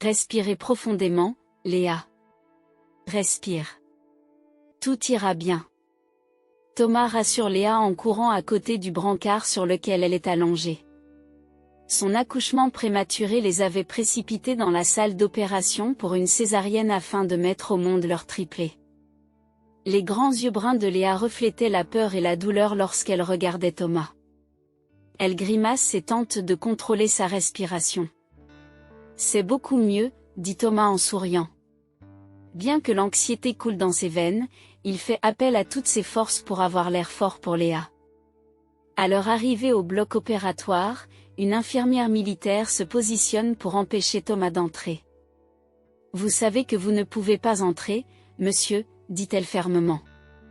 Respirez profondément, Léa. Respire. Tout ira bien. Thomas rassure Léa en courant à côté du brancard sur lequel elle est allongée. Son accouchement prématuré les avait précipités dans la salle d'opération pour une césarienne afin de mettre au monde leur triplé. Les grands yeux bruns de Léa reflétaient la peur et la douleur lorsqu'elle regardait Thomas. Elle grimace et tente de contrôler sa respiration. C'est beaucoup mieux, dit Thomas en souriant. Bien que l'anxiété coule dans ses veines, il fait appel à toutes ses forces pour avoir l'air fort pour Léa. À leur arrivée au bloc opératoire, une infirmière militaire se positionne pour empêcher Thomas d'entrer. « Vous savez que vous ne pouvez pas entrer, monsieur », dit-elle fermement.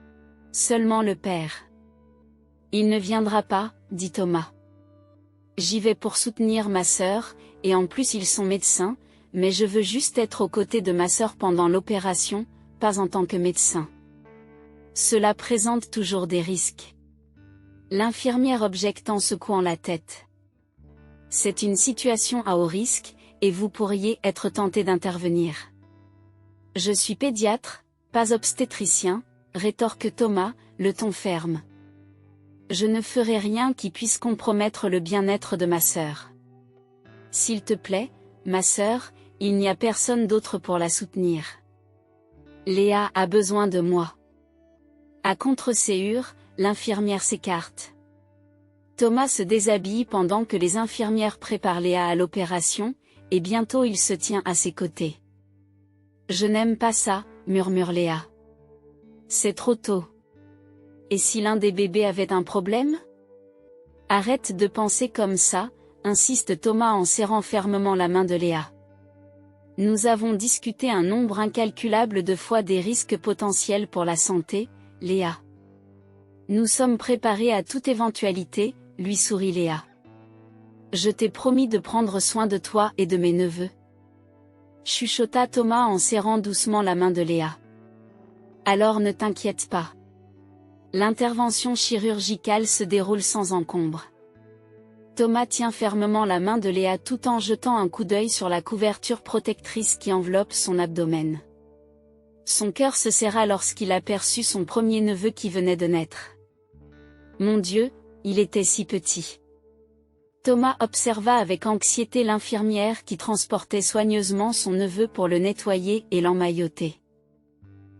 « Seulement le père. »« Il ne viendra pas, » dit Thomas. « J'y vais pour soutenir ma sœur, et en plus ils sont médecins, mais je veux juste être aux côtés de ma sœur pendant l'opération, pas en tant que médecin. Cela présente toujours des risques. » L'infirmière objecte en secouant la tête. « C'est une situation à haut risque, et vous pourriez être tenté d'intervenir. »« Je suis pédiatre, pas obstétricien, » rétorque Thomas, le ton ferme. « Je ne ferai rien qui puisse compromettre le bien-être de ma sœur. S'il te plaît, ma sœur, il n'y a personne d'autre pour la soutenir. Léa a besoin de moi. » À contre-séhur, l'infirmière s'écarte. Thomas se déshabille pendant que les infirmières préparent Léa à l'opération, et bientôt il se tient à ses côtés. « Je n'aime pas ça, » murmure Léa. « C'est trop tôt. Et si l'un des bébés avait un problème ? » « Arrête de penser comme ça, » insiste Thomas en serrant fermement la main de Léa. « Nous avons discuté un nombre incalculable de fois des risques potentiels pour la santé, Léa. Nous sommes préparés à toute éventualité, » lui sourit Léa. « Je t'ai promis de prendre soin de toi et de mes neveux. » chuchota Thomas en serrant doucement la main de Léa. « Alors ne t'inquiète pas. L'intervention chirurgicale se déroule sans encombre. » Thomas tient fermement la main de Léa tout en jetant un coup d'œil sur la couverture protectrice qui enveloppe son abdomen. Son cœur se serra lorsqu'il aperçut son premier neveu qui venait de naître. Mon Dieu, il était si petit. Thomas observa avec anxiété l'infirmière qui transportait soigneusement son neveu pour le nettoyer et l'emmailloter.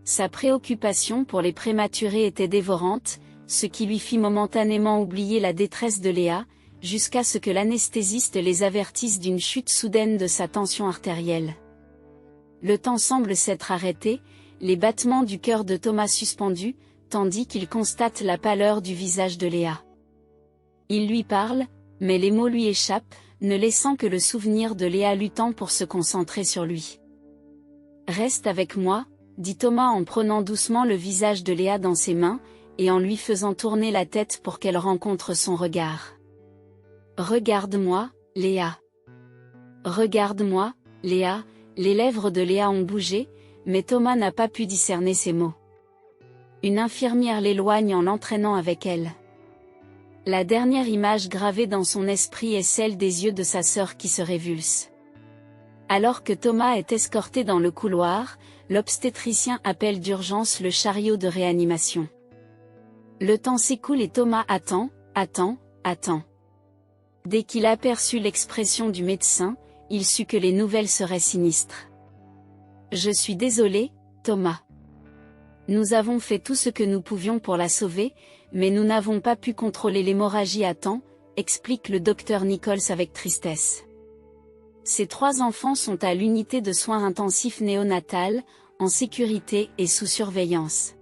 Sa préoccupation pour les prématurés était dévorante, ce qui lui fit momentanément oublier la détresse de Léa, jusqu'à ce que l'anesthésiste les avertisse d'une chute soudaine de sa tension artérielle. Le temps semble s'être arrêté, les battements du cœur de Thomas suspendus, tandis qu'il constate la pâleur du visage de Léa. Il lui parle, mais les mots lui échappent, ne laissant que le souvenir de Léa luttant pour se concentrer sur lui. « Reste avec moi, » dit Thomas en prenant doucement le visage de Léa dans ses mains, et en lui faisant tourner la tête pour qu'elle rencontre son regard. « Regarde-moi, Léa. Regarde-moi, Léa. » Les lèvres de Léa ont bougé, mais Thomas n'a pas pu discerner ces mots. Une infirmière l'éloigne en l'entraînant avec elle. La dernière image gravée dans son esprit est celle des yeux de sa sœur qui se révulsent. Alors que Thomas est escorté dans le couloir, l'obstétricien appelle d'urgence le chariot de réanimation. Le temps s'écoule et Thomas attend. Dès qu'il aperçut l'expression du médecin, il sut que les nouvelles seraient sinistres. « Je suis désolé, Thomas. Nous avons fait tout ce que nous pouvions pour la sauver, mais nous n'avons pas pu contrôler l'hémorragie à temps, » explique le docteur Nichols avec tristesse. Ces 3 enfants sont à l'unité de soins intensifs néonatales, en sécurité et sous surveillance.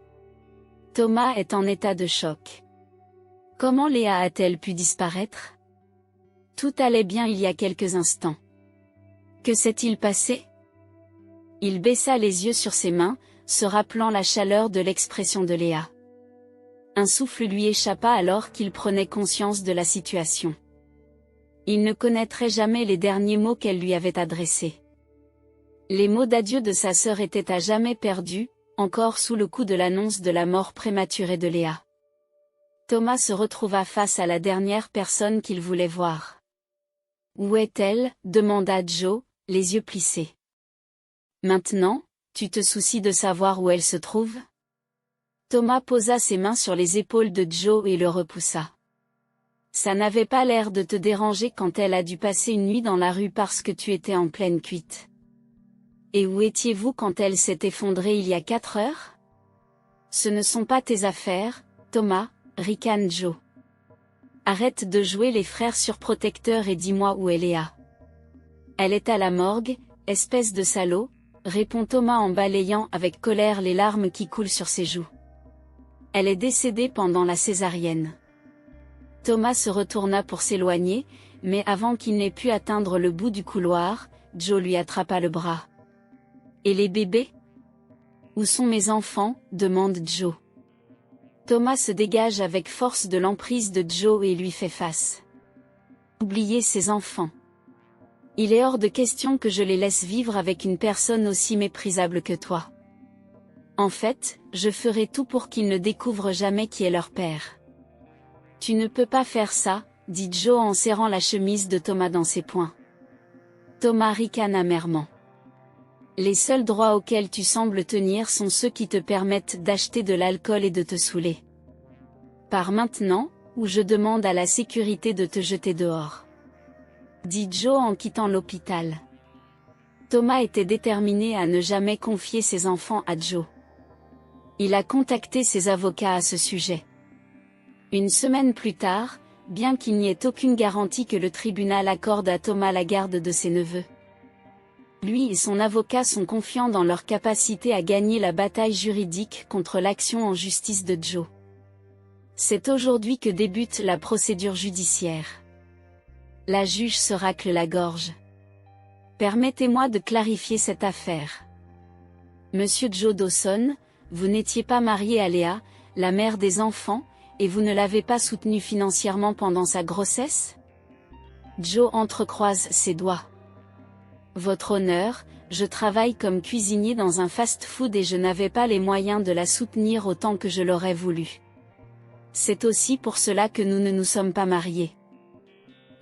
Thomas est en état de choc. Comment Léa a-t-elle pu disparaître? Tout allait bien il y a quelques instants. Que s'est-il passé? Il baissa les yeux sur ses mains, se rappelant la chaleur de l'expression de Léa. Un souffle lui échappa alors qu'il prenait conscience de la situation. Il ne connaîtrait jamais les derniers mots qu'elle lui avait adressés. Les mots d'adieu de sa sœur étaient à jamais perdus, encore sous le coup de l'annonce de la mort prématurée de Léa. Thomas se retrouva face à la dernière personne qu'il voulait voir. « Où est-elle » demanda Joe, les yeux plissés. Maintenant, tu te soucies de savoir où elle se trouve? Thomas posa ses mains sur les épaules de Joe et le repoussa. Ça n'avait pas l'air de te déranger quand elle a dû passer une nuit dans la rue parce que tu étais en pleine cuite. Et où étiez-vous quand elle s'est effondrée il y a 4 heures? Ce ne sont pas tes affaires, Thomas, ricane Joe. Arrête de jouer les frères surprotecteurs et dis-moi où est Léa. Elle est à la morgue, espèce de salaud, répond Thomas en balayant avec colère les larmes qui coulent sur ses joues. Elle est décédée pendant la césarienne. Thomas se retourna pour s'éloigner, mais avant qu'il n'ait pu atteindre le bout du couloir, Joe lui attrapa le bras. Et les bébés? Où sont mes enfants? Demande Joe. Thomas se dégage avec force de l'emprise de Joe et lui fait face. Oubliez ses enfants. Il est hors de question que je les laisse vivre avec une personne aussi méprisable que toi. En fait, je ferai tout pour qu'ils ne découvrent jamais qui est leur père. Tu ne peux pas faire ça, dit Joe en serrant la chemise de Thomas dans ses poings. Thomas ricane amèrement. Les seuls droits auxquels tu sembles tenir sont ceux qui te permettent d'acheter de l'alcool et de te saouler. Pars maintenant, ou je demande à la sécurité de te jeter dehors. Dit Joe en quittant l'hôpital. Thomas était déterminé à ne jamais confier ses enfants à Joe. Il a contacté ses avocats à ce sujet. Une semaine plus tard, bien qu'il n'y ait aucune garantie que le tribunal accorde à Thomas la garde de ses neveux, lui et son avocat sont confiants dans leur capacité à gagner la bataille juridique contre l'action en justice de Joe. C'est aujourd'hui que débute la procédure judiciaire. La juge se racle la gorge. Permettez-moi de clarifier cette affaire. Monsieur Joe Dawson, vous n'étiez pas marié à Léa, la mère des enfants, et vous ne l'avez pas soutenue financièrement pendant sa grossesse? Joe entrecroise ses doigts. Votre honneur, je travaille comme cuisinier dans un fast-food et je n'avais pas les moyens de la soutenir autant que je l'aurais voulu. C'est aussi pour cela que nous ne nous sommes pas mariés.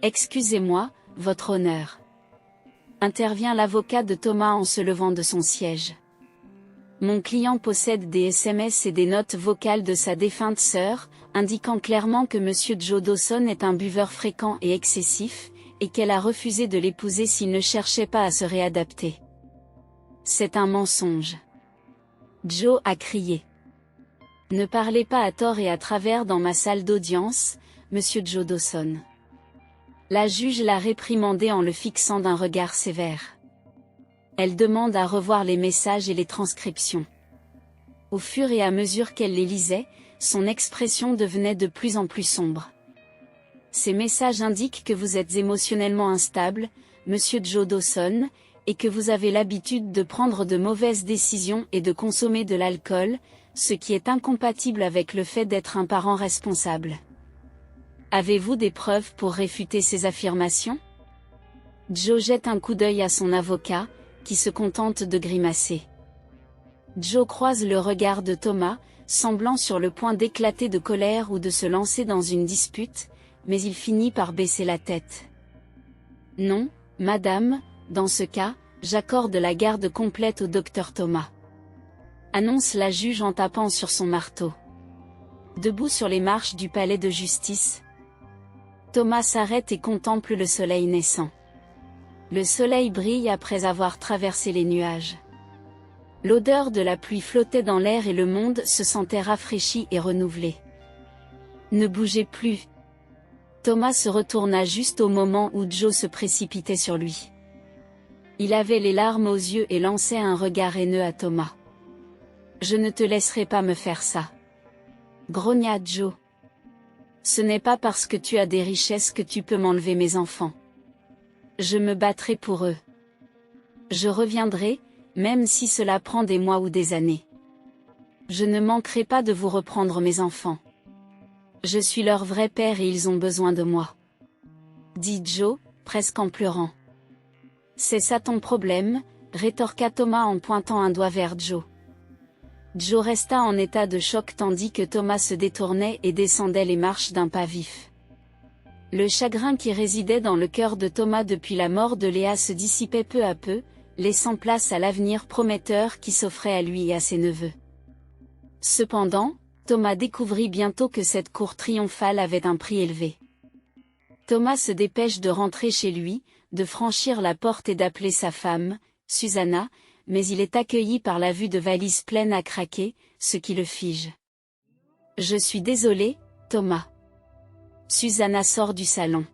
Excusez-moi, votre honneur. Intervient l'avocat de Thomas en se levant de son siège. Mon client possède des SMS et des notes vocales de sa défunte sœur, indiquant clairement que Monsieur Joe Dawson est un buveur fréquent et excessif, et qu'elle a refusé de l'épouser s'il ne cherchait pas à se réadapter. C'est un mensonge. Joe a crié. Ne parlez pas à tort et à travers dans ma salle d'audience, Monsieur Joe Dawson. La juge l'a réprimandé en le fixant d'un regard sévère. Elle demande à revoir les messages et les transcriptions. Au fur et à mesure qu'elle les lisait, son expression devenait de plus en plus sombre. Ces messages indiquent que vous êtes émotionnellement instable, Monsieur Joe Dawson, et que vous avez l'habitude de prendre de mauvaises décisions et de consommer de l'alcool, ce qui est incompatible avec le fait d'être un parent responsable. Avez-vous des preuves pour réfuter ces affirmations? Joe jette un coup d'œil à son avocat, qui se contente de grimacer. Joe croise le regard de Thomas, semblant sur le point d'éclater de colère ou de se lancer dans une dispute, mais il finit par baisser la tête. Non, madame, dans ce cas, j'accorde la garde complète au docteur Thomas. Annonce la juge en tapant sur son marteau. Debout sur les marches du palais de justice, Thomas s'arrête et contemple le soleil naissant. Le soleil brille après avoir traversé les nuages. L'odeur de la pluie flottait dans l'air et le monde se sentait rafraîchi et renouvelé. Ne bougez plus. Thomas se retourna juste au moment où Joe se précipitait sur lui. Il avait les larmes aux yeux et lançait un regard haineux à Thomas. Je ne te laisserai pas me faire ça. Grogna Joe. Ce n'est pas parce que tu as des richesses que tu peux m'enlever mes enfants. Je me battrai pour eux. Je reviendrai, même si cela prend des mois ou des années. Je ne manquerai pas de vous reprendre mes enfants. Je suis leur vrai père et ils ont besoin de moi. Dit Joe, presque en pleurant. C'est ça ton problème, rétorqua Thomas en pointant un doigt vers Joe. Joe resta en état de choc tandis que Thomas se détournait et descendait les marches d'un pas vif. Le chagrin qui résidait dans le cœur de Thomas depuis la mort de Léa se dissipait peu à peu, laissant place à l'avenir prometteur qui s'offrait à lui et à ses neveux. Cependant, Thomas découvrit bientôt que cette cour triomphale avait un prix élevé. Thomas se dépêche de rentrer chez lui, de franchir la porte et d'appeler sa femme, Susanna, mais il est accueilli par la vue de valises pleines à craquer, ce qui le fige. « Je suis désolé, Thomas. » Susanna sort du salon.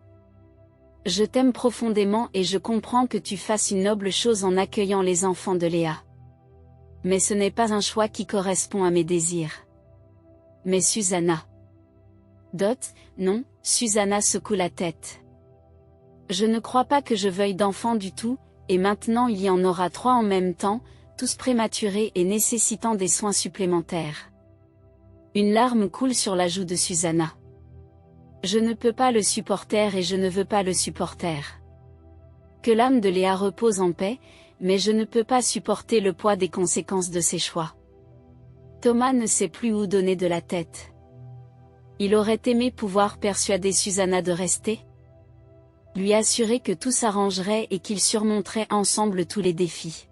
« Je t'aime profondément et je comprends que tu fasses une noble chose en accueillant les enfants de Léa. Mais ce n'est pas un choix qui correspond à mes désirs. » « Mais Susanna. » Dot, non, Susanna secoue la tête. « Je ne crois pas que je veuille d'enfants du tout, et maintenant il y en aura 3 en même temps, tous prématurés et nécessitant des soins supplémentaires. » Une larme coule sur la joue de Susanna. « Je ne peux pas le supporter et je ne veux pas le supporter. Que l'âme de Léa repose en paix, mais je ne peux pas supporter le poids des conséquences de ses choix. » Thomas ne sait plus où donner de la tête. Il aurait aimé pouvoir persuader Susanna de rester, lui assurer que tout s'arrangerait et qu'ils surmonteraient ensemble tous les défis.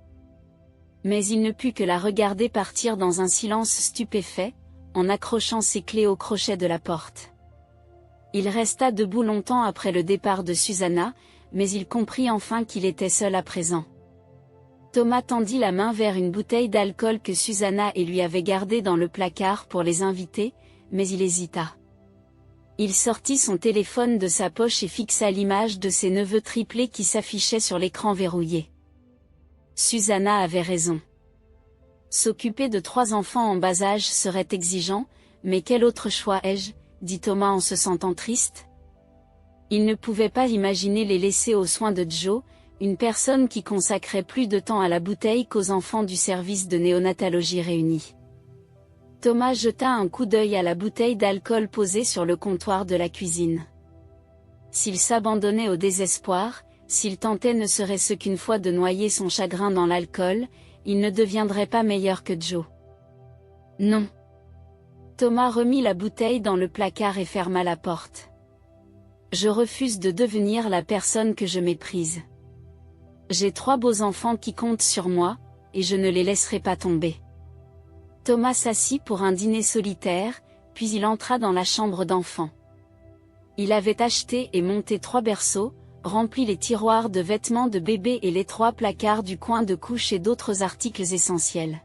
Mais il ne put que la regarder partir dans un silence stupéfait, en accrochant ses clés au crochet de la porte. Il resta debout longtemps après le départ de Susanna, mais il comprit enfin qu'il était seul à présent. Thomas tendit la main vers une bouteille d'alcool que Susanna et lui avait gardée dans le placard pour les invités, mais il hésita. Il sortit son téléphone de sa poche et fixa l'image de ses neveux triplés qui s'affichait sur l'écran verrouillé. Susanna avait raison. S'occuper de 3 enfants en bas âge serait exigeant, mais quel autre choix ai-je, dit Thomas en se sentant triste. Il ne pouvait pas imaginer les laisser aux soins de Joe, une personne qui consacrait plus de temps à la bouteille qu'aux enfants du service de néonatologie réunis. Thomas jeta un coup d'œil à la bouteille d'alcool posée sur le comptoir de la cuisine. S'il s'abandonnait au désespoir, s'il tentait ne serait-ce qu'une fois de noyer son chagrin dans l'alcool, il ne deviendrait pas meilleur que Joe. Non. Thomas remit la bouteille dans le placard et ferma la porte. Je refuse de devenir la personne que je méprise. J'ai 3 beaux enfants qui comptent sur moi, et je ne les laisserai pas tomber. Thomas s'assit pour un dîner solitaire, puis il entra dans la chambre d'enfant. Il avait acheté et monté 3 berceaux, rempli les tiroirs de vêtements de bébé et les 3 placards du coin de couche et d'autres articles essentiels.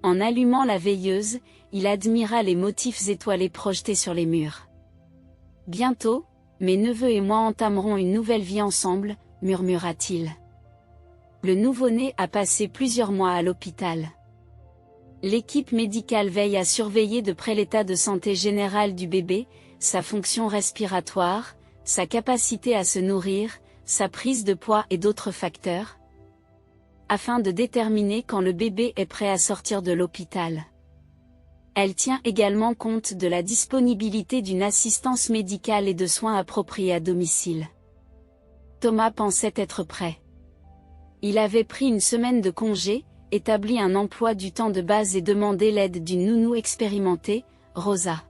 En allumant la veilleuse, il admira les motifs étoilés projetés sur les murs. « Bientôt, mes neveux et moi entamerons une nouvelle vie ensemble, » murmura-t-il. Le nouveau-né a passé plusieurs mois à l'hôpital. L'équipe médicale veille à surveiller de près l'état de santé général du bébé, sa fonction respiratoire, sa capacité à se nourrir, sa prise de poids et d'autres facteurs, afin de déterminer quand le bébé est prêt à sortir de l'hôpital. Elle tient également compte de la disponibilité d'une assistance médicale et de soins appropriés à domicile. Thomas pensait être prêt. Il avait pris une semaine de congé, établi un emploi du temps de base et demandé l'aide d'une nounou expérimentée, Rosa.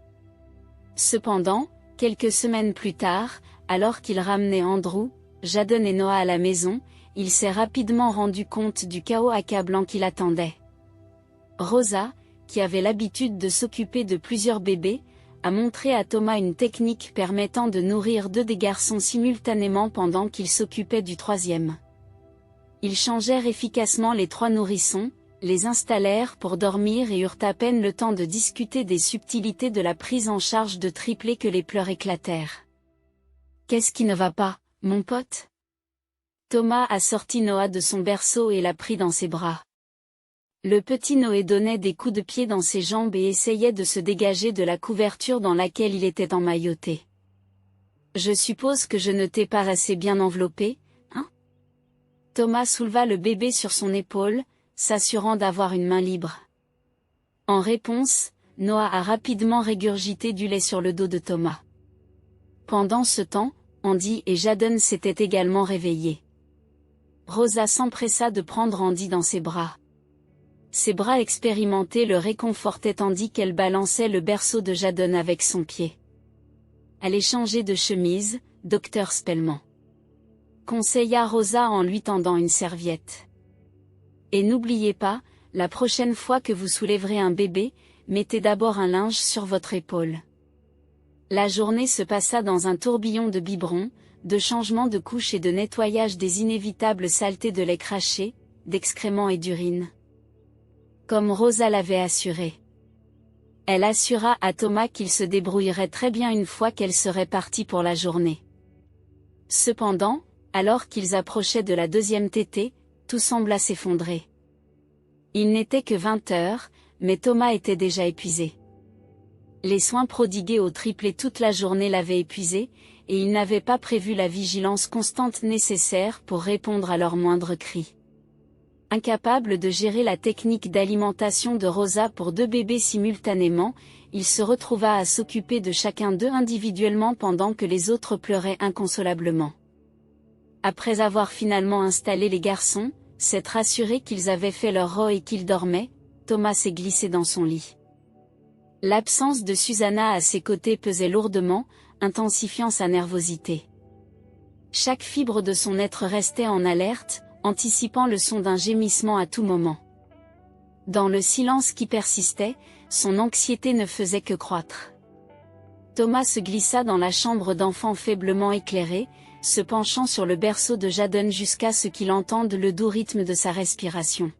Cependant, quelques semaines plus tard, alors qu'il ramenait Andrew, Jadon et Noah à la maison, il s'est rapidement rendu compte du chaos accablant qui l'attendait. Rosa, qui avait l'habitude de s'occuper de plusieurs bébés, a montré à Thomas une technique permettant de nourrir 2 des garçons simultanément pendant qu'il s'occupait du 3e. Ils changèrent efficacement les 3 nourrissons, les installèrent pour dormir et eurent à peine le temps de discuter des subtilités de la prise en charge de triplés que les pleurs éclatèrent. « Qu'est-ce qui ne va pas, mon pote ?» Thomas a sorti Noah de son berceau et l'a pris dans ses bras. Le petit Noé donnait des coups de pied dans ses jambes et essayait de se dégager de la couverture dans laquelle il était emmailloté. « Je suppose que je ne t'ai pas assez bien enveloppé, hein ?» Thomas souleva le bébé sur son épaule, s'assurant d'avoir une main libre. En réponse, Noah a rapidement régurgité du lait sur le dos de Thomas. Pendant ce temps, Andy et Jadon s'étaient également réveillés. Rosa s'empressa de prendre Andy dans ses bras. Ses bras expérimentés le réconfortaient tandis qu'elle balançait le berceau de Jadon avec son pied. « Allez changer de chemise, docteur Spellman. » conseilla Rosa en lui tendant une serviette. Et n'oubliez pas, la prochaine fois que vous soulèverez un bébé, mettez d'abord un linge sur votre épaule. La journée se passa dans un tourbillon de biberons, de changements de couches et de nettoyage des inévitables saletés de lait craché, d'excréments et d'urine. Comme Rosa l'avait assuré. Elle assura à Thomas qu'il se débrouillerait très bien une fois qu'elle serait partie pour la journée. Cependant, alors qu'ils approchaient de la deuxième tétée, tout sembla s'effondrer. Il n'était que 20 heures, mais Thomas était déjà épuisé. Les soins prodigués au triplet toute la journée l'avaient épuisé, et il n'avait pas prévu la vigilance constante nécessaire pour répondre à leurs moindres cris. Incapable de gérer la technique d'alimentation de Rosa pour 2 bébés simultanément, il se retrouva à s'occuper de chacun d'eux individuellement pendant que les autres pleuraient inconsolablement. Après avoir finalement installé les garçons, s'être rassuré qu'ils avaient fait leur rot et qu'ils dormaient, Thomas s'est glissé dans son lit. L'absence de Susanna à ses côtés pesait lourdement, intensifiant sa nervosité. Chaque fibre de son être restait en alerte, anticipant le son d'un gémissement à tout moment. Dans le silence qui persistait, son anxiété ne faisait que croître. Thomas se glissa dans la chambre d'enfant faiblement éclairée, se penchant sur le berceau de Jadon jusqu'à ce qu'il entende le doux rythme de sa respiration.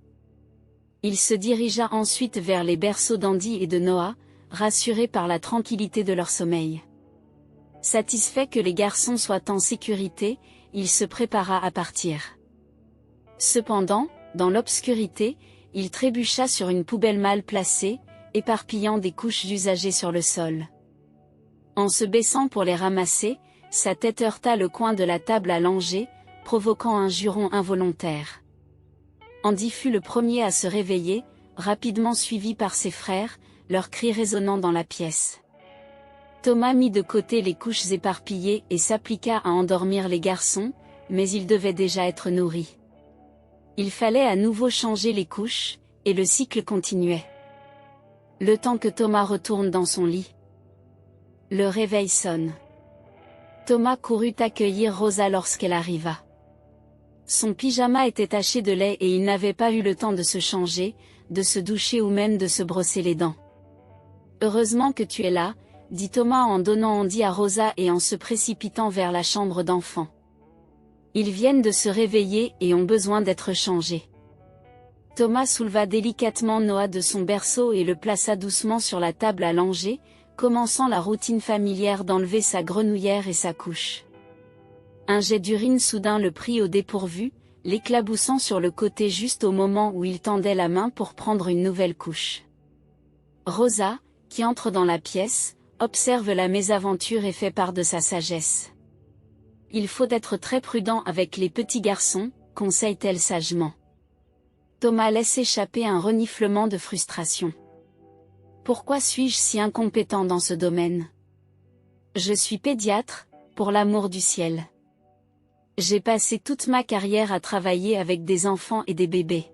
Il se dirigea ensuite vers les berceaux d'Andy et de Noah, rassuré par la tranquillité de leur sommeil. Satisfait que les garçons soient en sécurité, il se prépara à partir. Cependant, dans l'obscurité, il trébucha sur une poubelle mal placée, éparpillant des couches usagées sur le sol. En se baissant pour les ramasser, sa tête heurta le coin de la table à langer, provoquant un juron involontaire. Andy fut le premier à se réveiller, rapidement suivi par ses frères, leurs cris résonnant dans la pièce. Thomas mit de côté les couches éparpillées et s'appliqua à endormir les garçons, mais ils devaient déjà être nourris. Il fallait à nouveau changer les couches, et le cycle continuait. Le temps que Thomas retourne dans son lit. Le réveil sonne. Thomas courut accueillir Rosa lorsqu'elle arriva. Son pyjama était taché de lait et il n'avait pas eu le temps de se changer, de se doucher ou même de se brosser les dents. « Heureusement que tu es là », dit Thomas en donnant Andy à Rosa et en se précipitant vers la chambre d'enfant. Ils viennent de se réveiller et ont besoin d'être changés. Thomas souleva délicatement Noah de son berceau et le plaça doucement sur la table à langer, commençant la routine familière d'enlever sa grenouillère et sa couche. Un jet d'urine soudain le prit au dépourvu, l'éclaboussant sur le côté juste au moment où il tendait la main pour prendre une nouvelle couche. Rosa, qui entre dans la pièce, observe la mésaventure et fait part de sa sagesse. « Il faut être très prudent avec les petits garçons », conseille-t-elle sagement. Thomas laisse échapper un reniflement de frustration. « Pourquoi suis-je si incompétent dans ce domaine ? Je suis pédiatre, pour l'amour du ciel. J'ai passé toute ma carrière à travailler avec des enfants et des bébés. »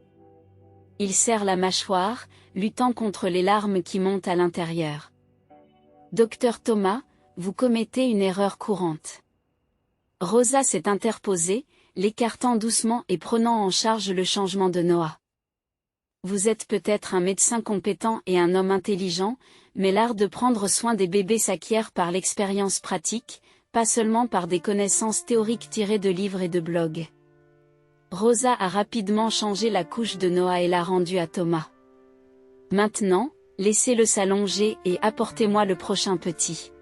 Il serre la mâchoire, luttant contre les larmes qui montent à l'intérieur. « Docteur Thomas, vous commettez une erreur courante. » Rosa s'est interposée, l'écartant doucement et prenant en charge le changement de Noah. « Vous êtes peut-être un médecin compétent et un homme intelligent, mais l'art de prendre soin des bébés s'acquiert par l'expérience pratique, pas seulement par des connaissances théoriques tirées de livres et de blogs. » Rosa a rapidement changé la couche de Noah et l'a rendue à Thomas. « Maintenant, laissez-le s'allonger et apportez-moi le prochain petit.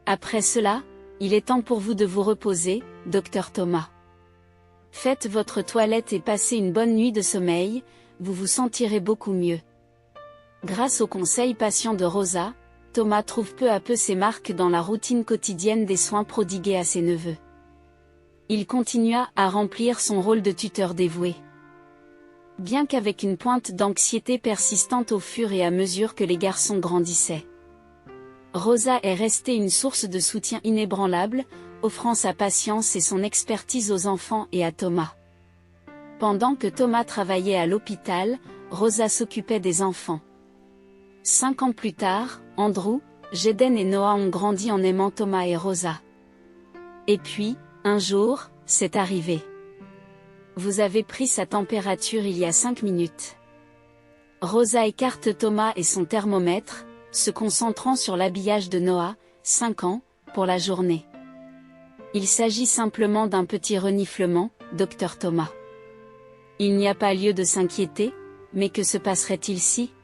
Après cela, il est temps pour vous de vous reposer, docteur Thomas. Faites votre toilette et passez une bonne nuit de sommeil, vous vous sentirez beaucoup mieux. » Grâce aux conseils patients de Rosa, Thomas trouve peu à peu ses marques dans la routine quotidienne des soins prodigués à ses neveux. Il continua à remplir son rôle de tuteur dévoué. Bien qu'avec une pointe d'anxiété persistante au fur et à mesure que les garçons grandissaient. Rosa est restée une source de soutien inébranlable, offrant sa patience et son expertise aux enfants et à Thomas. Pendant que Thomas travaillait à l'hôpital, Rosa s'occupait des enfants. 5 ans plus tard, Andrew, Jaden et Noah ont grandi en aimant Thomas et Rosa. Et puis, un jour, c'est arrivé. Vous avez pris sa température il y a 5 minutes. Rosa écarte Thomas et son thermomètre, se concentrant sur l'habillage de Noah, 5 ans, pour la journée. Il s'agit simplement d'un petit reniflement, docteur Thomas. Il n'y a pas lieu de s'inquiéter, mais que se passerait-il si?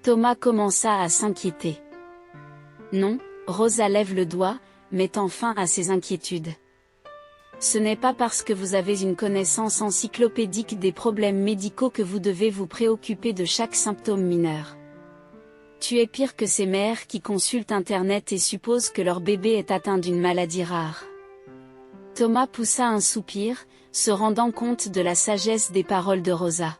Thomas commença à s'inquiéter. Non, Rosa lève le doigt, mettant fin à ses inquiétudes. Ce n'est pas parce que vous avez une connaissance encyclopédique des problèmes médicaux que vous devez vous préoccuper de chaque symptôme mineur. Tu es pire que ces mères qui consultent Internet et supposent que leur bébé est atteint d'une maladie rare. Thomas poussa un soupir, se rendant compte de la sagesse des paroles de Rosa.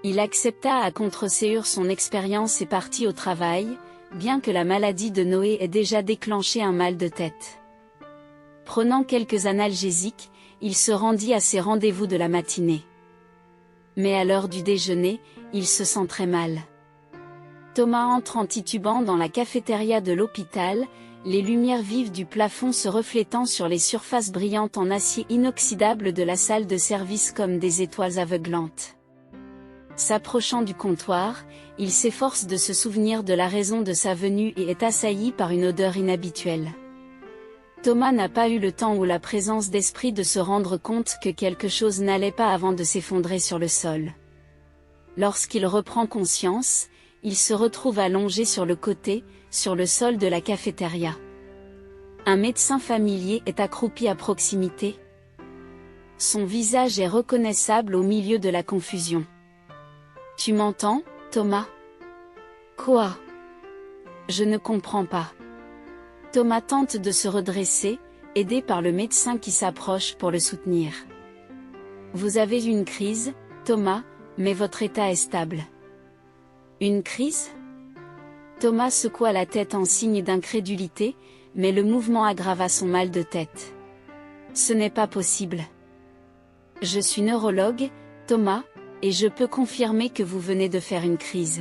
Il accepta à contre-ségur son expérience et partit au travail, bien que la maladie de Noé ait déjà déclenché un mal de tête. Prenant quelques analgésiques, il se rendit à ses rendez-vous de la matinée. Mais à l'heure du déjeuner, il se sent très mal. Thomas entre en titubant dans la cafétéria de l'hôpital, les lumières vives du plafond se reflétant sur les surfaces brillantes en acier inoxydable de la salle de service comme des étoiles aveuglantes. S'approchant du comptoir, il s'efforce de se souvenir de la raison de sa venue et est assailli par une odeur inhabituelle. Thomas n'a pas eu le temps ou la présence d'esprit de se rendre compte que quelque chose n'allait pas avant de s'effondrer sur le sol. Lorsqu'il reprend conscience, il se retrouve allongé sur le côté, sur le sol de la cafétéria. Un médecin familier est accroupi à proximité. Son visage est reconnaissable au milieu de la confusion. « Tu m'entends, Thomas ? » « Quoi ? Je ne comprends pas. » Thomas tente de se redresser, aidé par le médecin qui s'approche pour le soutenir. « Vous avez une crise, Thomas, mais votre état est stable. » « Une crise ? » Thomas secoua la tête en signe d'incrédulité, mais le mouvement aggrava son mal de tête. « Ce n'est pas possible. Je suis neurologue, Thomas, et je peux confirmer que vous venez de faire une crise. »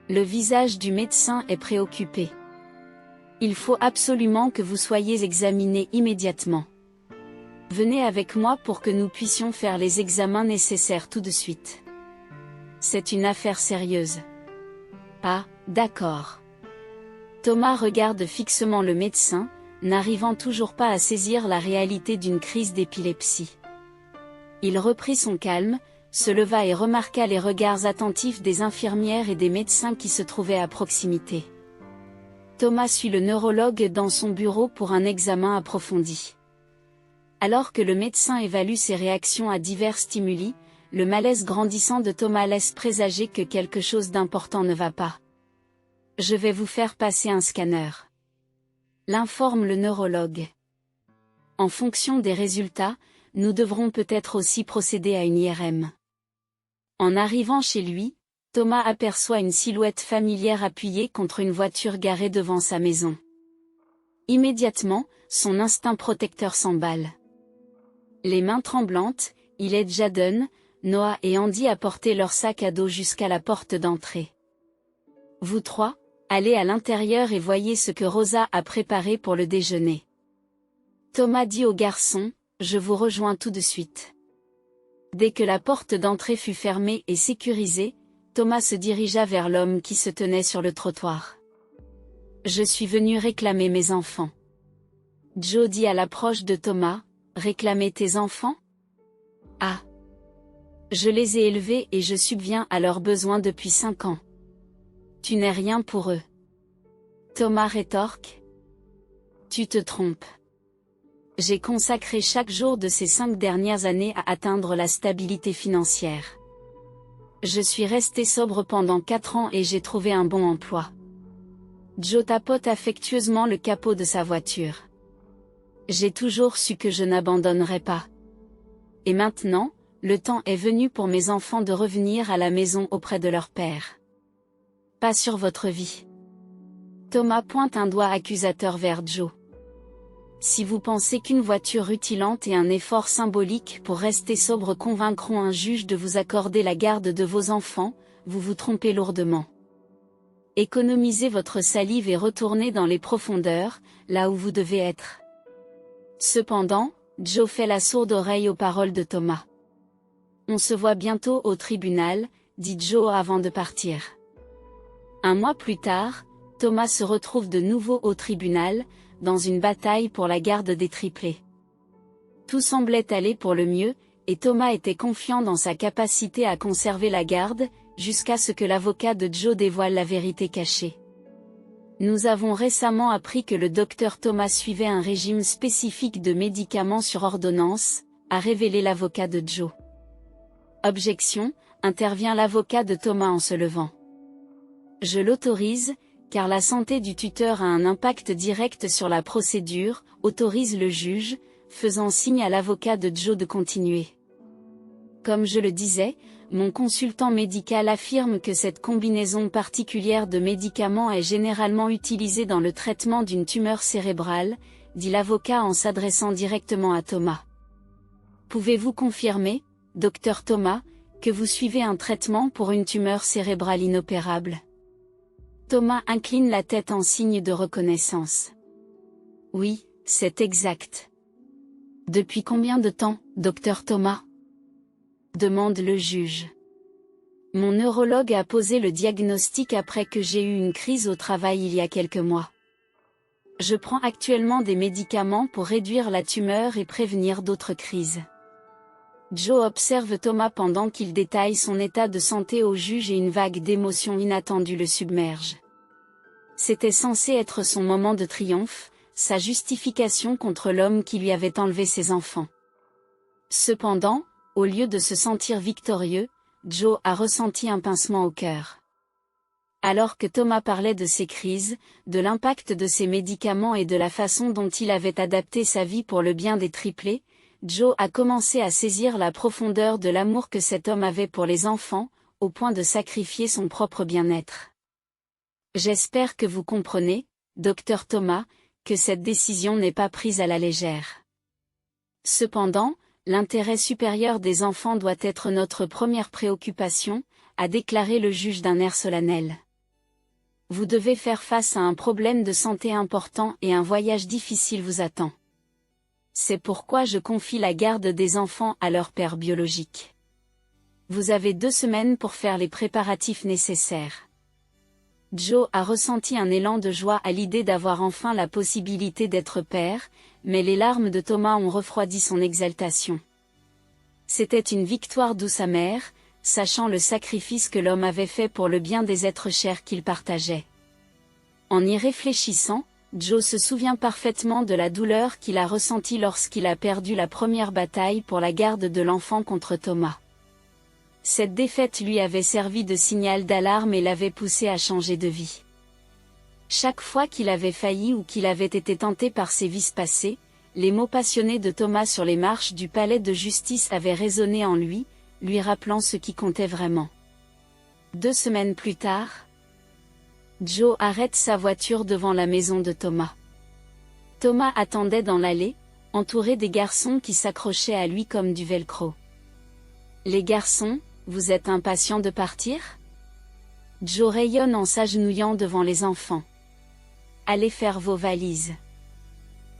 Le visage du médecin est préoccupé. « Il faut absolument que vous soyez examiné immédiatement. Venez avec moi pour que nous puissions faire les examens nécessaires tout de suite. C'est une affaire sérieuse. » « Ah, d'accord. » Thomas regarde fixement le médecin, n'arrivant toujours pas à saisir la réalité d'une crise d'épilepsie. Il reprit son calme, se leva et remarqua les regards attentifs des infirmières et des médecins qui se trouvaient à proximité. Thomas suit le neurologue dans son bureau pour un examen approfondi. Alors que le médecin évalue ses réactions à divers stimuli, le malaise grandissant de Thomas laisse présager que quelque chose d'important ne va pas. « Je vais vous faire passer un scanner. » l'informe le neurologue. En fonction des résultats, nous devrons peut-être aussi procéder à une IRM. En arrivant chez lui, Thomas aperçoit une silhouette familière appuyée contre une voiture garée devant sa maison. Immédiatement, son instinct protecteur s'emballe. Les mains tremblantes, il aide Jaden, Noah et Andy à porter leur sac à dos jusqu'à la porte d'entrée. « Vous trois, allez à l'intérieur et voyez ce que Rosa a préparé pour le déjeuner. » Thomas dit au garçon, « Je vous rejoins tout de suite. » Dès que la porte d'entrée fut fermée et sécurisée, Thomas se dirigea vers l'homme qui se tenait sur le trottoir. « Je suis venu réclamer mes enfants. » Joe dit à l'approche de Thomas, « Réclamer tes enfants ? » « Ah ! Je les ai élevés et je subviens à leurs besoins depuis 5 ans. Tu n'es rien pour eux. » Thomas rétorque. « Tu te trompes. J'ai consacré chaque jour de ces 5 dernières années à atteindre la stabilité financière. Je suis resté sobre pendant 4 ans et j'ai trouvé un bon emploi. » Joe tapote affectueusement le capot de sa voiture. « J'ai toujours su que je n'abandonnerais pas. Et maintenant, le temps est venu pour mes enfants de revenir à la maison auprès de leur père. Pas sur votre vie. » Thomas pointe un doigt accusateur vers Joe. « Si vous pensez qu'une voiture rutilante et un effort symbolique pour rester sobre convaincront un juge de vous accorder la garde de vos enfants, vous vous trompez lourdement. Économisez votre salive et retournez dans les profondeurs, là où vous devez être. » Cependant, Joe fait la sourde oreille aux paroles de Thomas. On se voit bientôt au tribunal, dit Joe avant de partir. Un mois plus tard, Thomas se retrouve de nouveau au tribunal, dans une bataille pour la garde des triplés. Tout semblait aller pour le mieux, et Thomas était confiant dans sa capacité à conserver la garde, jusqu'à ce que l'avocat de Joe dévoile la vérité cachée. Nous avons récemment appris que le docteur Thomas suivait un régime spécifique de médicaments sur ordonnance, a révélé l'avocat de Joe. Objection, intervient l'avocat de Thomas en se levant. Je l'autorise, car la santé du tuteur a un impact direct sur la procédure, autorise le juge, faisant signe à l'avocat de Joe de continuer. Comme je le disais, mon consultant médical affirme que cette combinaison particulière de médicaments est généralement utilisée dans le traitement d'une tumeur cérébrale, dit l'avocat en s'adressant directement à Thomas. Pouvez-vous confirmer, docteur Thomas, que vous suivez un traitement pour une tumeur cérébrale inopérable? Thomas incline la tête en signe de reconnaissance. Oui, c'est exact. Depuis combien de temps, docteur Thomas? Demande le juge. Mon neurologue a posé le diagnostic après que j'ai eu une crise au travail il y a quelques mois. Je prends actuellement des médicaments pour réduire la tumeur et prévenir d'autres crises. Joe observe Thomas pendant qu'il détaille son état de santé au juge et une vague d'émotions inattendues le submerge. C'était censé être son moment de triomphe, sa justification contre l'homme qui lui avait enlevé ses enfants. Cependant, au lieu de se sentir victorieux, Joe a ressenti un pincement au cœur. Alors que Thomas parlait de ses crises, de l'impact de ses médicaments et de la façon dont il avait adapté sa vie pour le bien des triplés, Joe a commencé à saisir la profondeur de l'amour que cet homme avait pour les enfants, au point de sacrifier son propre bien-être. J'espère que vous comprenez, docteur Thomas, que cette décision n'est pas prise à la légère. Cependant, l'intérêt supérieur des enfants doit être notre première préoccupation, a déclaré le juge d'un air solennel. Vous devez faire face à un problème de santé important et un voyage difficile vous attend. C'est pourquoi je confie la garde des enfants à leur père biologique. Vous avez 2 semaines pour faire les préparatifs nécessaires. Joe a ressenti un élan de joie à l'idée d'avoir enfin la possibilité d'être père, mais les larmes de Thomas ont refroidi son exaltation. C'était une victoire douce amère, sachant le sacrifice que l'homme avait fait pour le bien des êtres chers qu'il partageait. En y réfléchissant, Joe se souvient parfaitement de la douleur qu'il a ressentie lorsqu'il a perdu la première bataille pour la garde de l'enfant contre Thomas. Cette défaite lui avait servi de signal d'alarme et l'avait poussé à changer de vie. Chaque fois qu'il avait failli ou qu'il avait été tenté par ses vices passés, les mots passionnés de Thomas sur les marches du palais de justice avaient résonné en lui, lui rappelant ce qui comptait vraiment. 2 semaines plus tard, Joe arrête sa voiture devant la maison de Thomas. Thomas attendait dans l'allée, entouré des garçons qui s'accrochaient à lui comme du velcro. Les garçons, vous êtes impatients de partir? Joe rayonne en s'agenouillant devant les enfants. Allez faire vos valises.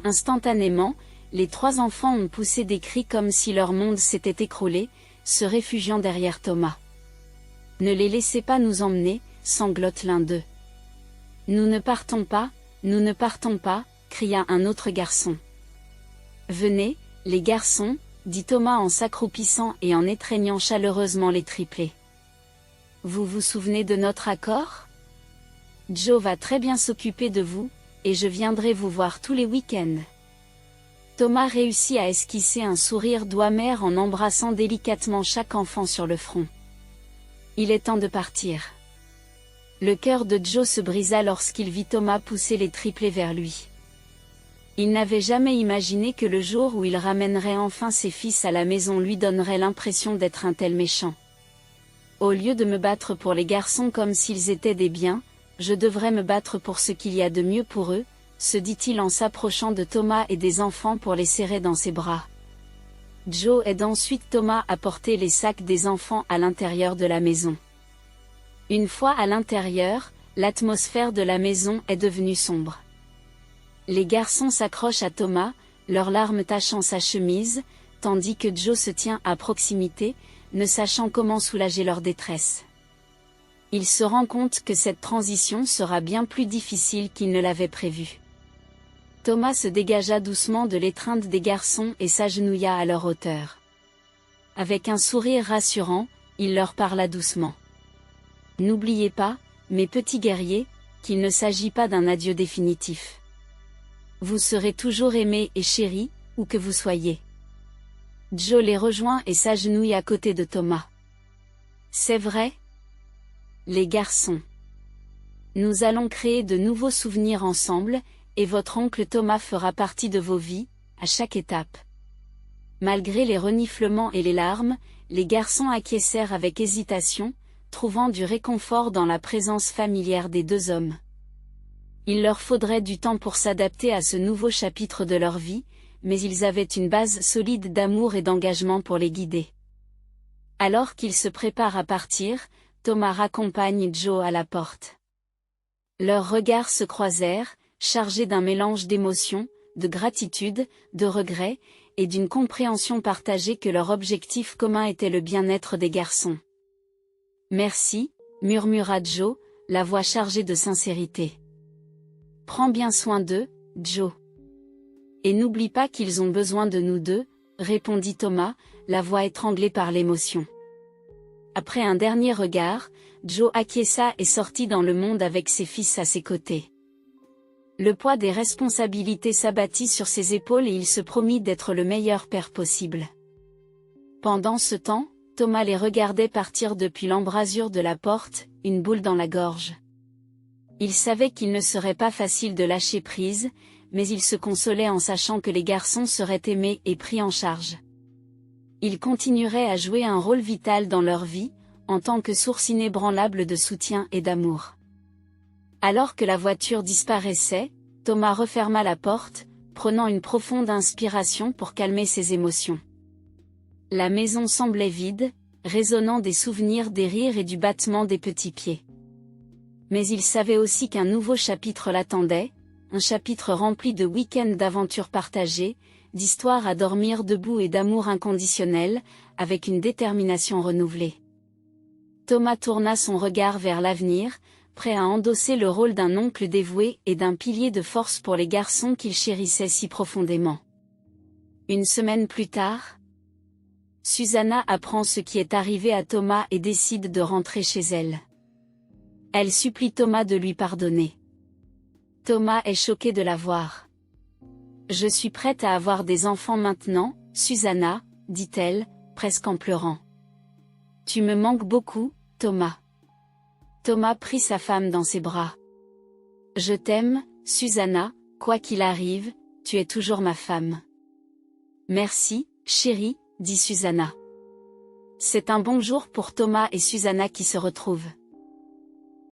Instantanément, les 3 enfants ont poussé des cris comme si leur monde s'était écroulé, se réfugiant derrière Thomas. Ne les laissez pas nous emmener, sanglote l'un d'eux. Nous ne partons pas, cria un autre garçon. Venez, les garçons, dit Thomas en s'accroupissant et en étreignant chaleureusement les triplés. Vous vous souvenez de notre accord? Joe va très bien s'occuper de vous, et je viendrai vous voir tous les week-ends. Thomas réussit à esquisser un sourire doux amer en embrassant délicatement chaque enfant sur le front. Il est temps de partir. Le cœur de Joe se brisa lorsqu'il vit Thomas pousser les triplés vers lui. Il n'avait jamais imaginé que le jour où il ramènerait enfin ses fils à la maison lui donnerait l'impression d'être un tel méchant. Au lieu de me battre pour les garçons comme s'ils étaient des biens, je devrais me battre pour ce qu'il y a de mieux pour eux, se dit-il en s'approchant de Thomas et des enfants pour les serrer dans ses bras. Joe aide ensuite Thomas à porter les sacs des enfants à l'intérieur de la maison. Une fois à l'intérieur, l'atmosphère de la maison est devenue sombre. Les garçons s'accrochent à Thomas, leurs larmes tachant sa chemise, tandis que Joe se tient à proximité, ne sachant comment soulager leur détresse. Il se rend compte que cette transition sera bien plus difficile qu'il ne l'avait prévu. Thomas se dégagea doucement de l'étreinte des garçons et s'agenouilla à leur hauteur. Avec un sourire rassurant, il leur parla doucement. « N'oubliez pas, mes petits guerriers, qu'il ne s'agit pas d'un adieu définitif. Vous serez toujours aimés et chéris, où que vous soyez. » Joe les rejoint et s'agenouille à côté de Thomas. « C'est vrai ? Les garçons. Nous allons créer de nouveaux souvenirs ensemble, et votre oncle Thomas fera partie de vos vies, à chaque étape. » Malgré les reniflements et les larmes, les garçons acquiescèrent avec hésitation, trouvant du réconfort dans la présence familière des deux hommes. Il leur faudrait du temps pour s'adapter à ce nouveau chapitre de leur vie, mais ils avaient une base solide d'amour et d'engagement pour les guider. Alors qu'ils se préparent à partir, Thomas raccompagne Joe à la porte. Leurs regards se croisèrent, chargés d'un mélange d'émotions, de gratitude, de regrets, et d'une compréhension partagée que leur objectif commun était le bien-être des garçons. « Merci, » murmura Joe, la voix chargée de sincérité. « Prends bien soin d'eux, Joe. »« Et n'oublie pas qu'ils ont besoin de nous deux, » répondit Thomas, la voix étranglée par l'émotion. Après un dernier regard, Joe acquiesça et sortit dans le monde avec ses fils à ses côtés. Le poids des responsabilités s'abattit sur ses épaules et il se promit d'être le meilleur père possible. Pendant ce temps, Thomas les regardait partir depuis l'embrasure de la porte, une boule dans la gorge. Il savait qu'il ne serait pas facile de lâcher prise, mais il se consolait en sachant que les garçons seraient aimés et pris en charge. Ils continueraient à jouer un rôle vital dans leur vie, en tant que source inébranlable de soutien et d'amour. Alors que la voiture disparaissait, Thomas referma la porte, prenant une profonde inspiration pour calmer ses émotions. La maison semblait vide, résonnant des souvenirs, des rires et du battement des petits pieds. Mais il savait aussi qu'un nouveau chapitre l'attendait, un chapitre rempli de week-ends d'aventures partagées, d'histoires à dormir debout et d'amour inconditionnel, avec une détermination renouvelée. Thomas tourna son regard vers l'avenir, prêt à endosser le rôle d'un oncle dévoué et d'un pilier de force pour les garçons qu'il chérissait si profondément. Une semaine plus tard, Susanna apprend ce qui est arrivé à Thomas et décide de rentrer chez elle. Elle supplie Thomas de lui pardonner. Thomas est choqué de la voir. « Je suis prête à avoir des enfants maintenant, Susanna, » dit-elle, presque en pleurant. « Tu me manques beaucoup, Thomas. » Thomas prit sa femme dans ses bras. « Je t'aime, Susanna, quoi qu'il arrive, tu es toujours ma femme. »« Merci, chérie, » dit Susanna. C'est un bon jour pour Thomas et Susanna qui se retrouvent.